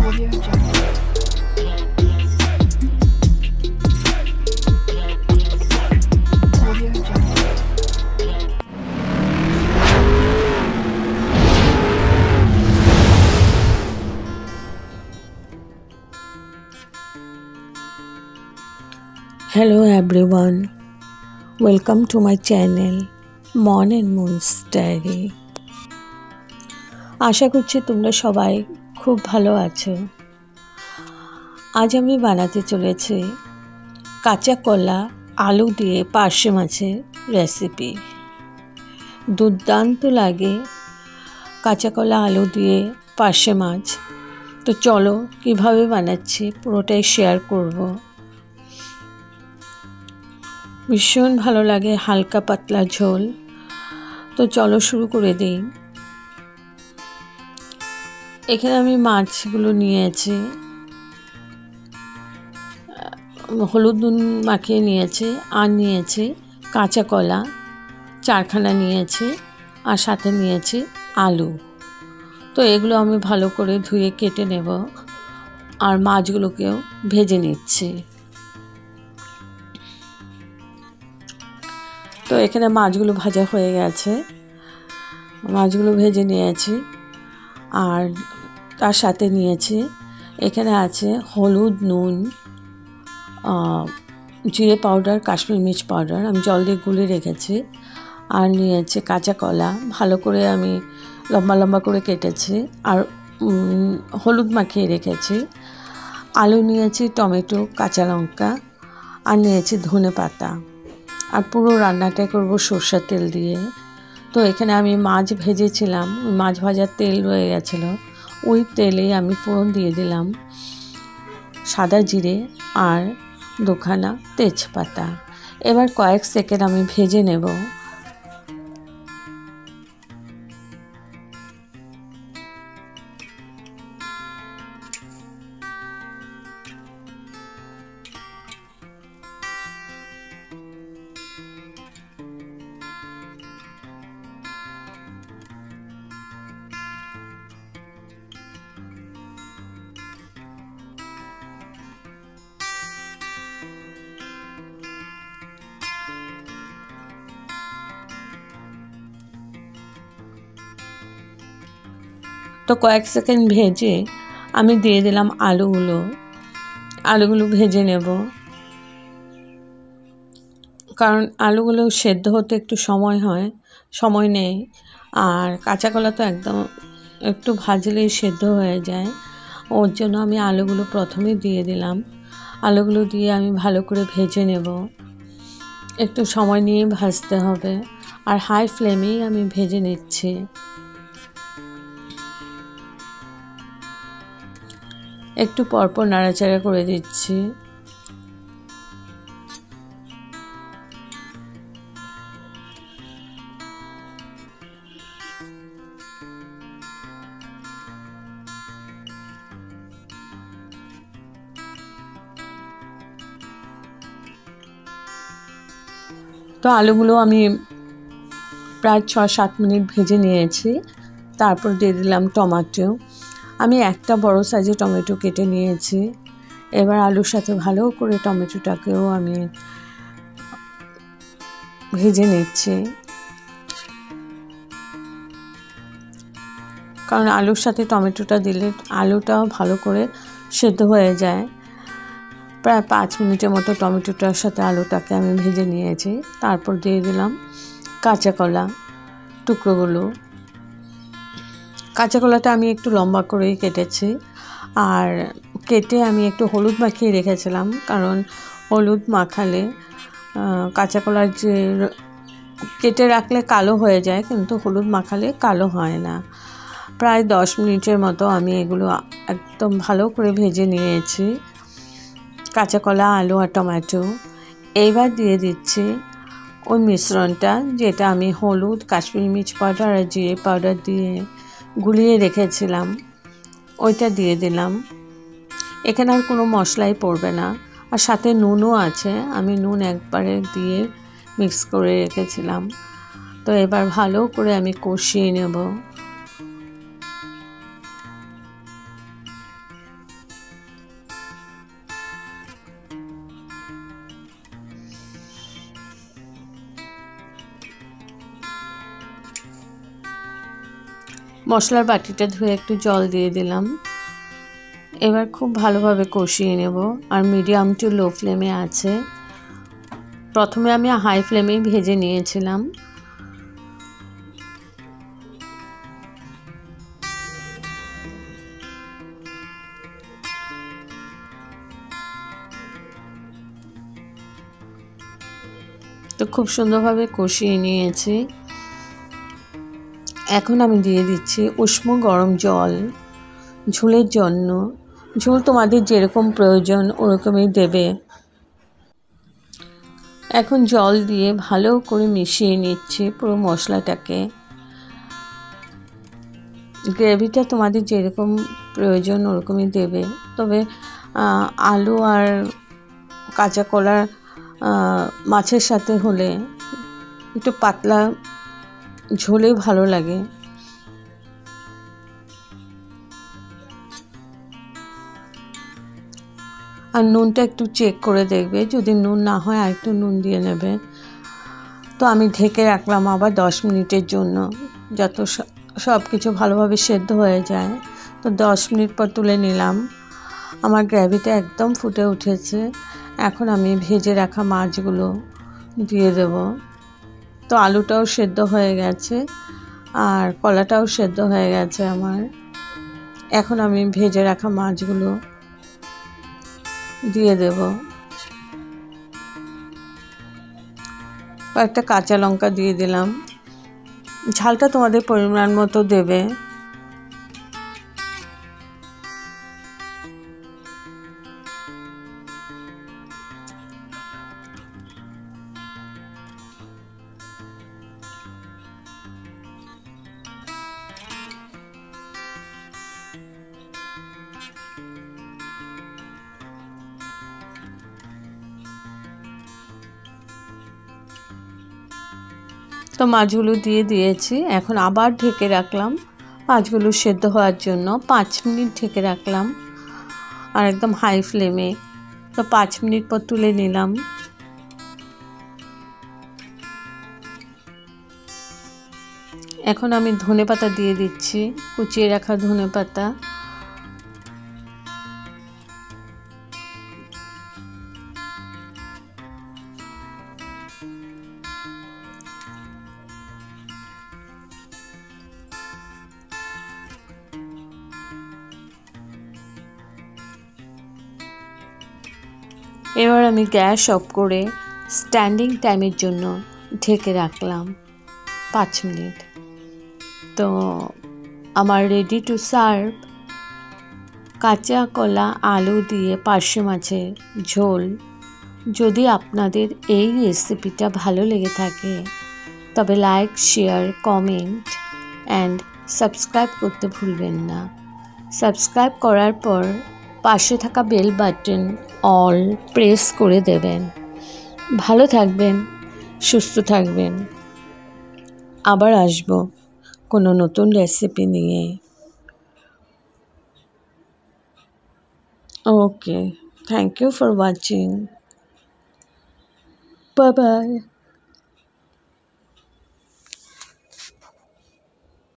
Audio Jungle. Audio Jungle. Hello everyone, welcome to my channel Mon and Moon's Diary. আশা করছি তোমরা সবাই খুব ভালো আছো। আজ আমি বানাতে চলেছি কাঁচা কলা আলু দিয়ে পার্শে মাছের রেসিপি। দুর্দান্ত লাগে কাঁচা কলা আলু দিয়ে পার্শে মাছ। তো চলো কিভাবে বানাচ্ছি পুরোটাই শেয়ার করব। ভীষণ ভালো লাগে হালকা পাতলা ঝোল। তো চলো শুরু করে দিই। এখানে আমি মাছগুলো নিয়েছি, হলুদ নুন মাখিয়ে নিয়েছি, আর নিয়েছি কাঁচা কলা 4খানা নিয়েছি, আর সাথে নিয়েছি আলু। তো এগুলো আমি ভালো করে ধুয়ে কেটে নেব, আর মাছগুলোকেও ভেজে নিচ্ছি। তো এখানে মাছগুলো ভাজা হয়ে গেছে, মাছগুলো ভেজে নিয়েছি। আর তার সাথে নিয়েছি, এখানে আছে হলুদ, নুন, জিরে পাউডার, কাশ্মীরি মির্চ পাউডার, আমি জল দিয়ে গুলে রেখেছি। আর নিয়েছি কাঁচা কলা, ভালো করে আমি লম্বা লম্বা করে কেটেছি, আর হলুদ মাখিয়ে রেখেছি। আলু নিয়েছি, টমেটো, কাঁচা লঙ্কা, আর নিয়েছি ধনে পাতা। আর পুরো রান্নাটা করব সরষের তেল দিয়ে। তো এখানে আমি মাছ ভেজেছিলাম, ওই মাছ ভাজার তেল রয়ে গেছিলো, ওই তেলেই আমি ফোড়ন দিয়ে দিলাম সাদা জিরে আর 2খানা তেজপাতা। এবার কয়েক সেকেন্ড আমি ভেজে নেব। তো কয়েক সেকেন্ড ভেজে আমি দিয়ে দিলাম আলুগুলো ভেজে নেব, কারণ আলুগুলো সেদ্ধ হতে একটু সময় নেই। আর কাঁচা কলা তো একদম একটু ভাজলেই সেদ্ধ হয়ে যায়, ওর জন্য আমি আলুগুলো প্রথমে দিয়ে দিলাম। আলুগুলো দিয়ে আমি ভালো করে ভেজে নেব, একটু সময় নিয়ে ভাজতে হবে, আর হাই ফ্লেমেই আমি ভেজে নিচ্ছি। একটু পরপর নাড়াচাড়া করে দিচ্ছি। তো আলুগুলো আমি প্রায় 6-7 মিনিট ভেজে নিয়েছি। তারপর দিয়ে দিলাম টমেটো। আমি একটা বড় সাইজের টমেটো কেটে নিয়েছি। এবার আলুর সাথে ভালো করে টমেটোটাকেও আমি ভেজে নিচ্ছি, কারণ আলুর সাথে টমেটোটা দিলে আলুটাও ভালো করে সেদ্ধ হয়ে যায়। প্রায় 5 মিনিটের মতো টমেটোটার সাথে আলুটাকে আমি ভেজে নিয়েছি। তারপর দিয়ে দিলাম কাঁচা কলা টুকরোগুলো। কাঁচা কলাটা আমি একটু লম্বা করেই কেটেছি, আর কেটে আমি একটু হলুদ মাখিয়ে রেখেছিলাম, কারণ হলুদ মাখালে কাঁচা কলার যে কেটে রাখলে কালো হয়ে যায়, কিন্তু হলুদ মাখালে কালো হয় না। প্রায় 10 মিনিটের মতো আমি এগুলো একদম ভালো করে ভেজে নিয়েছি, কাঁচা কলা, আলু আর টমেটো। এইবার দিয়ে দিচ্ছি ওই মিশ্রণটা, যেটা আমি হলুদ, কাশ্মীরি মির্চ পাউডার আর জিরে পাউডার দিয়ে গুলিয়ে রেখেছিলাম, ওইটা দিয়ে দিলাম। এখানে আর কোনো মশলাই পড়বে না, আর সাথে নুনও আছে, আমি নুন একবারে দিয়ে মিক্স করে রেখেছিলাম। তো এবার ভালো করে আমি কষিয়ে নেব। মশলার বাটিটা ধুয়ে একটু জল দিয়ে দিলাম। এবার খুব ভালোভাবে কষিয়ে নেব, আর মিডিয়াম টু লো ফ্লেমে আছে। প্রথমে আমি হাই ফ্লেমেই ভেজে নিয়েছিলাম। তো খুব সুন্দরভাবে কষিয়ে নিয়েছি। এখন আমি দিয়ে দিচ্ছি উষ্ণ গরম জল ঝোলের জন্য। ঝোল তোমাদের যেরকম প্রয়োজন ওরকমই দেবে। এখন জল দিয়ে ভালো করে মিশিয়ে নিচ্ছি পুরো মশলাটাকে। গ্রেভিটা তোমাদের যেরকম প্রয়োজন ওরকমই দেবে, তবে আলু আর কাঁচা কলা মাছের সাথে হলে একটু পাতলা ঝোলে ভালো লাগে। আর নুনটা একটু চেক করে দেখবে, যদি নুন না হয় আর একটু নুন দিয়ে নেবে। তো আমি ঢেকে রাখলাম আবার 10 মিনিটের জন্য, যত সব কিছু ভালোভাবে সেদ্ধ হয়ে যায়। তো 10 মিনিট পর তুলে নিলাম। আমার গ্রেভিটা একদম ফুটে উঠেছে। এখন আমি ভেজে রাখা মাছগুলো দিয়ে দেব। তো আলুটাও সেদ্ধ হয়ে গেছে আর কলাটাও সেদ্ধ হয়ে গেছে আমার। এখন আমি ভেজে রাখা মাছগুলো দিয়ে দেব। কয়েকটা কাঁচা লঙ্কা দিয়ে দিলাম। ঝালটা তোমাদের পরিমাণ মতো দেবে। তো মাছগুলো দিয়ে দিয়েছি। এখন আবার ঢেকে রাখলাম মাছগুলো সেদ্ধ হওয়ার জন্য। 5 মিনিট ঢেকে রাখলাম আর একদম হাই ফ্লেমে। তো 5 মিনিট পর তুলে নিলাম। এখন আমি ধনেপাতা দিয়ে দিচ্ছি, কুচিয়ে রাখা ধনেপাতা। এবার আমি গ্যাস অফ করে স্ট্যান্ডিং টাইমের জন্য ঢেকে রাখলাম 5 মিনিট। তো আমার রেডি টু সার্ভ কাঁচা কলা আলু দিয়ে পার্শে মাছের ঝোল। যদি আপনাদের এই রেসিপিটা ভালো লেগে থাকে তবে like, share, comment and subscribe করতে ভুলবেন না। সাবস্ক্রাইব করার পর পাশে থাকা বেল বাটন অল প্রেস করে দেবেন। ভালো থাকবেন, সুস্থ থাকবেন। আবার আসবো কোনো নতুন রেসিপি নিয়ে। Okay, thank you for watching. Bye by.